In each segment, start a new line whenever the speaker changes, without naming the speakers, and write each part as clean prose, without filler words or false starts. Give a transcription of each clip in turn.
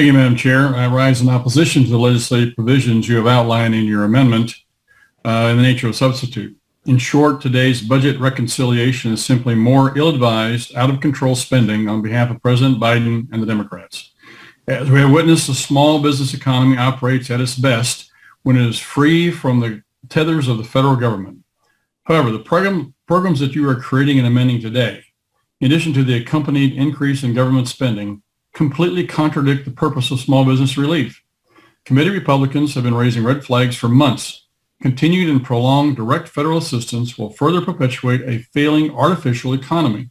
Thank you, Madam Chair. I rise in opposition to the legislative provisions you have outlined in your amendment in the nature of substitute. In short, today's budget reconciliation is simply more ill-advised, out-of-control spending on behalf of President Biden and the Democrats. As we have witnessed, the small business economy operates at its best when it is free from the tethers of the federal government. However, the programs that you are creating and amending today, in addition to the accompanied increase in government spending, completely contradict the purpose of small business relief. Committee Republicans have been raising red flags for months. Continued and prolonged direct federal assistance will further perpetuate a failing artificial economy.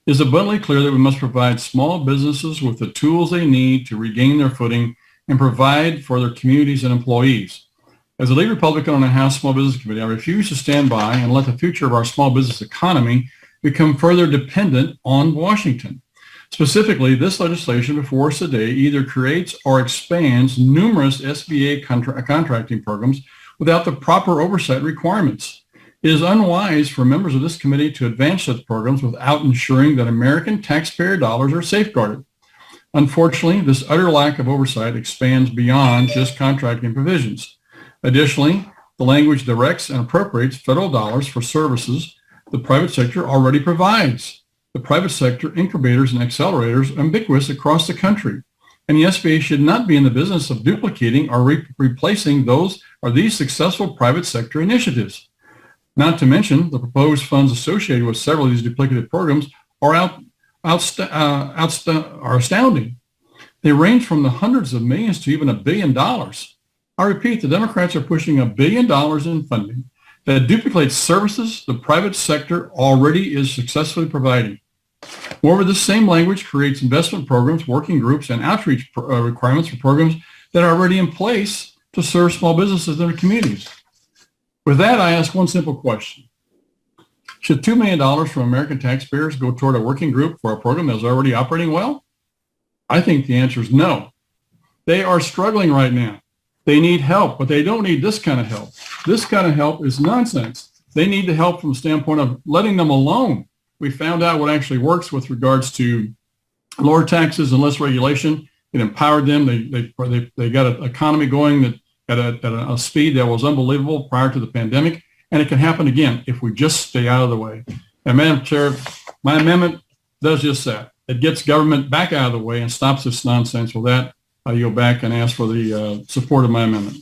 It is abundantly clear that we must provide small businesses with the tools they need to regain their footing and provide for their communities and employees. As a lead Republican on the House Small Business Committee, I refuse to stand by and let the future of our small business economy become further dependent on Washington. Specifically, this legislation before us today either creates or expands numerous SBA contracting programs without the proper oversight requirements. It is unwise for members of this committee to advance such programs without ensuring that American taxpayer dollars are safeguarded. Unfortunately, this utter lack of oversight expands beyond just contracting provisions. Additionally, the language directs and appropriates federal dollars for services the private sector already provides. The private sector incubators and accelerators are ubiquitous across the country, and the SBA should not be in the business of duplicating or replacing those or these successful private sector initiatives. Not to mention, the proposed funds associated with several of these duplicative programs are astounding. They range from the hundreds of millions to even $1 billion. I repeat, the Democrats are pushing $1 billion in funding that duplicates services the private sector already is successfully providing. Moreover, this same language creates investment programs, working groups, and outreach requirements for programs that are already in place to serve small businesses in their communities. With that, I ask one simple question. Should $2 million from American taxpayers go toward a working group for a program that is already operating well? I think the answer is no. They are struggling right now. They need help, but they don't need this kind of help. This kind of help is nonsense. They need the help from the standpoint of letting them alone. We found out what actually works with regards to lower taxes and less regulation. It empowered them. They got an economy going that at a speed that was unbelievable prior to the pandemic, and it can happen again if we just stay out of the way. And Madam Chair, my amendment does just that. It gets government back out of the way and stops this nonsense. With that, I yield back and ask for the support of my amendment.